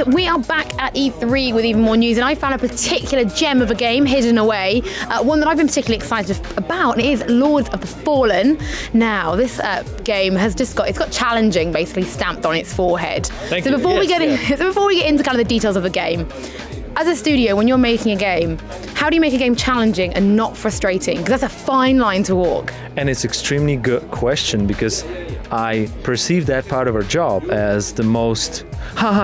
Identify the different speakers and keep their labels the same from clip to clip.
Speaker 1: we are back at E3 with even more news, and I found a particular gem of a game hidden away, one that I've been particularly excited about, and it is Lords of the Fallen. Now, this game has it's got challenging basically stamped on its forehead.
Speaker 2: Thank you.
Speaker 1: Before we get into kind of the details of the game, as a studio, when you're making a game, how do you make a game challenging and not frustrating? Because that's a fine line to walk.
Speaker 2: And it's extremely good question, because I perceive that part of our job as the most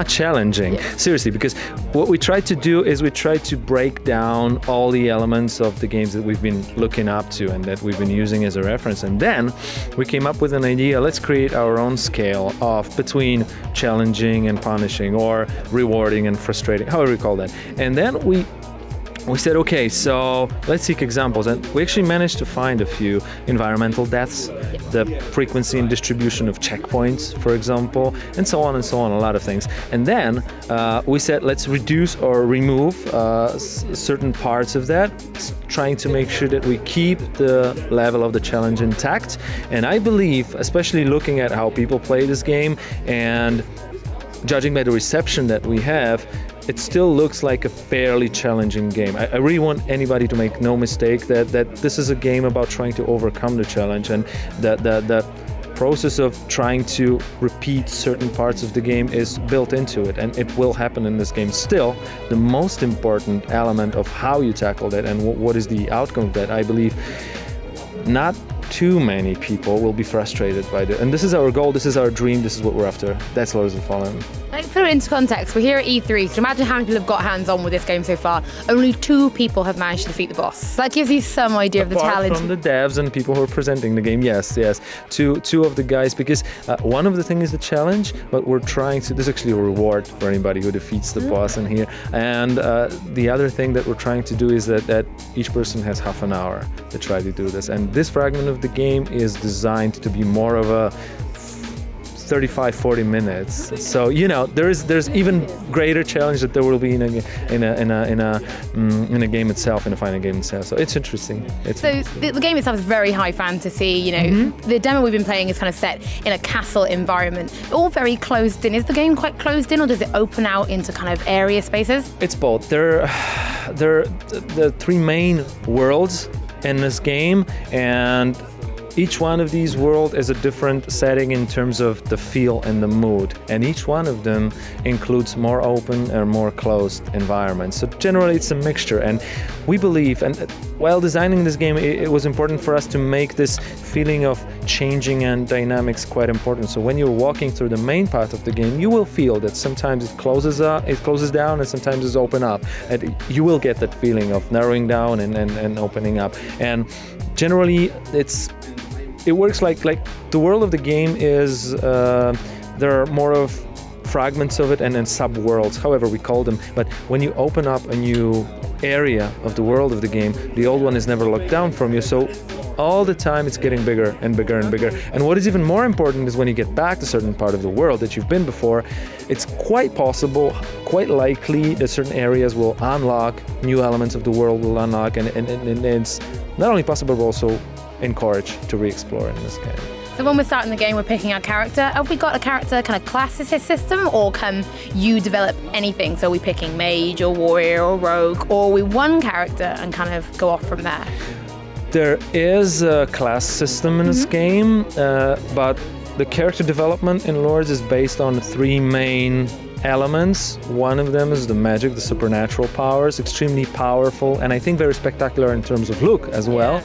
Speaker 2: challenging. Yeah. Seriously, because what we try to do is we try to break down all the elements of the games that we've been looking up to and that we've been using as a reference. And then we came up with an idea, let's create our own scale of between challenging and punishing, or rewarding and frustrating, however you call that. And then we said, okay, so let's seek examples, and we actually managed to find a few environmental deaths, the frequency and distribution of checkpoints, for example, and so on, a lot of things. And then we said, let's reduce or remove certain parts of that, trying to make sure that we keep the level of the challenge intact. And I believe, especially looking at how people play this game and judging by the reception that we have, it still looks like a fairly challenging game. I really want anybody to make no mistake that this is a game about trying to overcome the challenge, and the process of trying to repeat certain parts of the game is built into it, and it will happen in this game. Still, the most important element of how you tackle that and what is the outcome of that, I believe, not too many people will be frustrated by it. And this is our goal, this is our dream, this is what we're after. That's Lords of the Fallen.
Speaker 1: Let's put it into context. We're here at E3. So imagine how many people have got hands-on with this game so far. Only 2 people have managed to defeat the boss. So that gives you some idea of the challenge.
Speaker 2: Apart from the devs and people who are presenting the game, yes. Two of the guys, because one of the things is the challenge, but we're trying to, this is actually a reward for anybody who defeats the boss in here. And the other thing that we're trying to do is that each person has half an hour to try to do this. And this fragment of the game is designed to be more of a 35-40 minutes. So there's even greater challenge that there will be in a game itself, in a final game itself. So it's interesting.
Speaker 1: The game itself is very high fantasy. The demo we've been playing is kind of set in a castle environment, all very closed in. Is the game quite closed in, or does it open out into kind of area spaces?
Speaker 2: It's both. There are the 3 main worlds in this game, and each one of these worlds is a different setting in terms of the feel and the mood, and each one of them includes more open or more closed environments. So generally it's a mixture, and we believe, and while designing this game, it was important for us to make this feeling of changing and dynamics quite important. So when you're walking through the main part of the game, you will feel that sometimes it closes down, and sometimes it's open up, and you will get that feeling of narrowing down and opening up. And generally it works like the world of the game is, there are more of fragments of it and then sub-worlds, however we call them. But when you open up a new area of the world of the game, the old one is never locked down from you. So all the time it's getting bigger and bigger and bigger. And what is even more important is when you get back to a certain part of the world that you've been before, it's quite possible, quite likely that certain areas will unlock, new elements of the world will unlock, and it's not only possible but also encouraged to re-explore in this game.
Speaker 1: So when we're starting the game, we're picking our character. Have we got a character kind of classes system, or can you develop anything? So are we picking mage or warrior or rogue, or are we one character and kind of go off from there?
Speaker 2: There is a class system in this game, but the character development in Lords is based on 3 main elements. One of them is the magic, the supernatural powers, extremely powerful, and I think very spectacular in terms of look as well.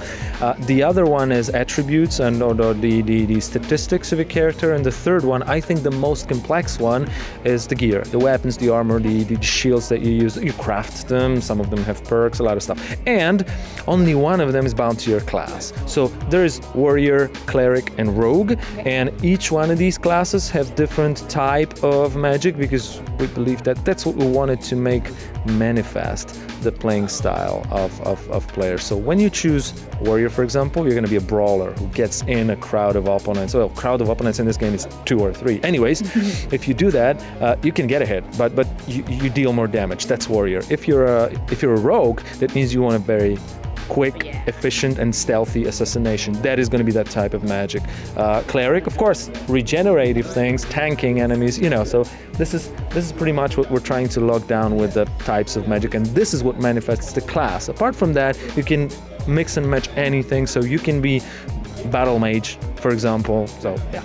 Speaker 2: The other one is attributes and the statistics of a character, and the third one, I think the most complex one, is the gear, the weapons, the armor, the shields that you use. You craft them, some of them have perks, a lot of stuff, and only one of them is bound to your class. So there is warrior, cleric, and rogue, and each one of these classes have different type of magic, because we believe that that's what we wanted to make manifest the playing style of players. So when you choose warrior, for example, you're going to be a brawler who gets in a crowd of opponents. Well, crowd of opponents in this game is 2 or 3. Anyways, if you do that, you can get a hit, but you deal more damage. That's warrior. If you're a rogue, that means you want a very quick, efficient, and stealthy assassination. That is going to be that type of magic. Cleric, of course, regenerative things, tanking enemies, you know. So this is pretty much what we're trying to lock down with the types of magic, and this is what manifests the class. Apart from that, you can mix and match anything. So you can be battle mage, for example. So yeah.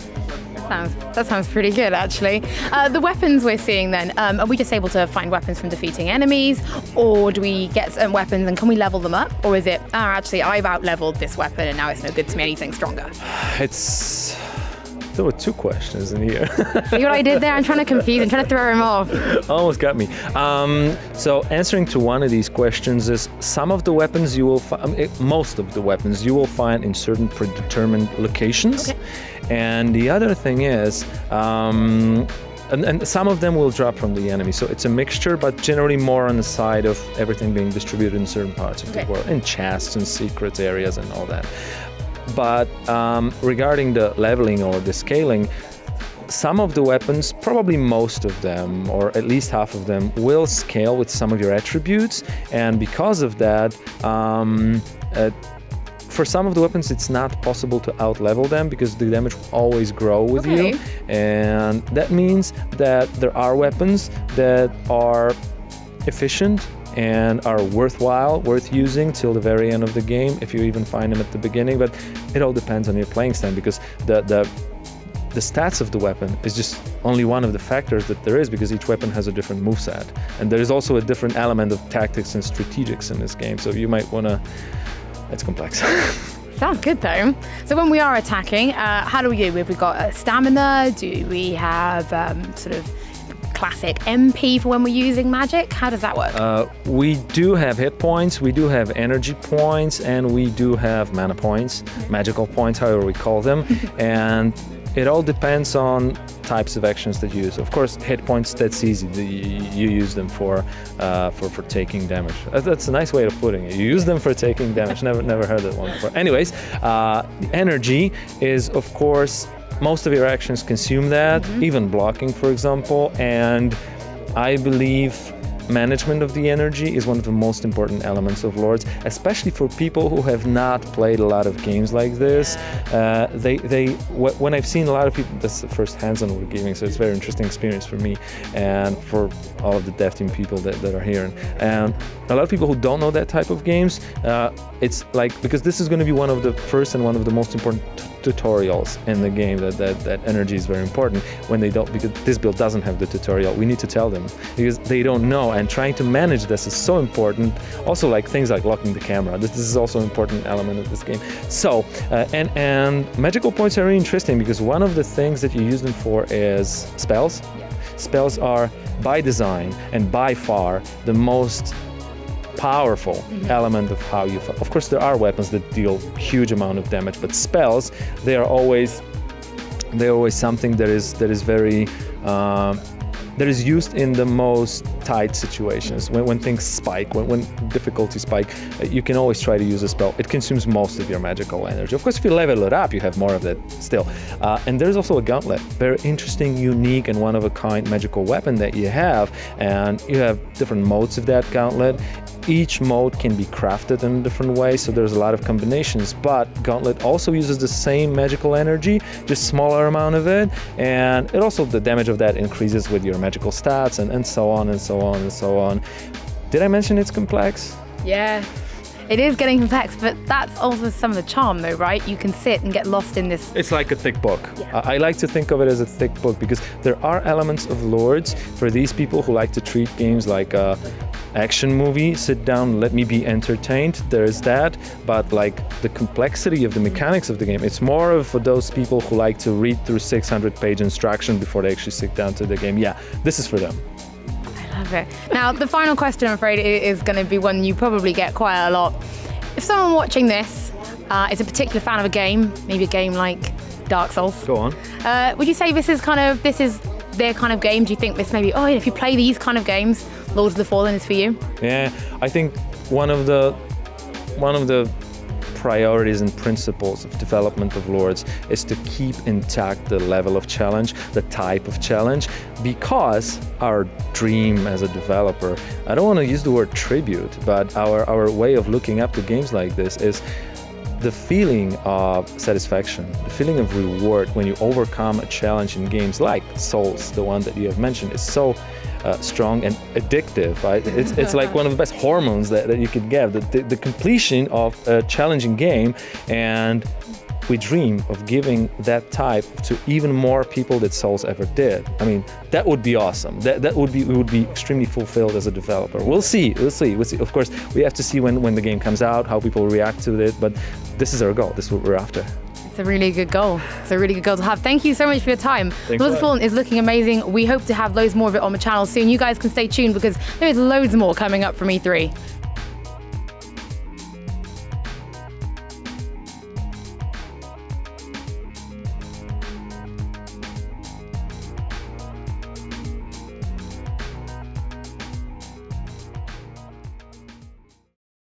Speaker 1: That sounds pretty good, actually. The weapons we're seeing then, are we just able to find weapons from defeating enemies, or do we get certain weapons and can we level them up? Or is it, actually, I've out-leveled this weapon and now it's no good to me, anything stronger?
Speaker 2: There were two questions in here.
Speaker 1: See what I did there? I'm trying to confuse, I'm trying to throw him off.
Speaker 2: Almost got me. So answering to one of these questions is some of the weapons you will find, most of the weapons you will find in certain predetermined locations. Okay. And the other thing is, and some of them will drop from the enemy. So it's a mixture, but generally more on the side of everything being distributed in certain parts of the world, in chests and secret areas and all that. But regarding the leveling or the scaling, some of the weapons, probably most of them, or at least half of them, will scale with some of your attributes. And because of that, for some of the weapons, it's not possible to out-level them because the damage will always grow with you. And that means that there are weapons that are efficient and are worth using till the very end of the game, if you even find them at the beginning. But it all depends on your playing style, because the stats of the weapon is just only one of the factors that there is, because each weapon has a different moveset. And there is also a different element of tactics and strategics in this game, so you might want to... It's complex.
Speaker 1: Sounds good though. So when we are attacking, how do we do? Have we got stamina? Do we have sort of classic MP for when we're using magic? How does that work?
Speaker 2: We do have hit points, we do have energy points, and we do have mana points, magical points, however we call them. And it all depends on types of actions that you use. Of course, hit points, that's easy. You use them for taking damage. That's a nice way of putting it. You use them for taking damage. Never heard that one before. Anyways, the energy is, of course, most of your actions consume that, even blocking, for example. And I believe management of the energy is one of the most important elements of Lords, especially for people who have not played a lot of games like this. When I've seen a lot of people, that's the first hands-on wargaming, so it's a very interesting experience for me and for all of the dev team people that are here. And a lot of people who don't know that type of games, it's like, because this is going to be one of the first and one of the most important tutorials in the game, that energy is very important. When they don't, because this build doesn't have the tutorial, we need to tell them, because they don't know, and trying to manage this is so important. Also, like things like locking the camera, this is also an important element of this game. So and magical points are really interesting, because one of the things that you use them for is spells. Spells are by design and by far the most powerful element of how you fight. Of course, there are weapons that deal huge amount of damage, but spells, they're always something that is very that is used in the most tight situations. When things spike, when difficulty spike, you can always try to use a spell. It consumes most of your magical energy. Of course, if you level it up, you have more of that still. And there's also a gauntlet, very interesting, unique, and one-of-a-kind magical weapon that you have. And you have different modes of that gauntlet. Each mode can be crafted in a different way, so there's a lot of combinations, but Gauntlet also uses the same magical energy, just smaller amount of it, and it also, the damage of that increases with your magical stats, and so on and so on and so on. Did I mention it's complex?
Speaker 1: Yeah. It is getting complex, but that's also some of the charm though, right? You can sit and get lost in this.
Speaker 2: It's like a thick book. Yeah. I like to think of it as a thick book, because there are elements of Lords for these people who like to treat games like a action movie, sit down, let me be entertained, there's that, but like the complexity of the mechanics of the game, it's more of for those people who like to read through 600-page instruction before they actually sit down to the game. Yeah, this is for them.
Speaker 1: Okay. Now, the final question, I'm afraid, is going to be one you probably get quite a lot. If someone watching this is a particular fan of a game, maybe a game like Dark Souls.
Speaker 2: Go on.
Speaker 1: Would you say this is their kind of game? Do you think this maybe, oh, if you play these kind of games, Lords of the Fallen is for you?
Speaker 2: Yeah, I think one of the priorities and principles of development of Lords is to keep intact the level of challenge, the type of challenge, because our dream as a developer, I don't want to use the word tribute, but our way of looking up to games like this is the feeling of satisfaction, the feeling of reward when you overcome a challenge in games like Souls, the one that you have mentioned, is so strong and addictive. Right? It's like one of the best hormones that you could get, the completion of a challenging game, and we dream of giving that type to even more people that Souls ever did. I mean, that would be awesome. We would be extremely fulfilled as a developer. We'll see. Of course, we have to see when the game comes out, how people react to it, but this is our goal. This is what we're after.
Speaker 1: It's a really good goal. It's a really good goal to have. Thank you so much for your time. Lords of the Fallen is looking amazing. We hope to have loads more of it on the channel soon. You guys can stay tuned because there is loads more coming up from E3.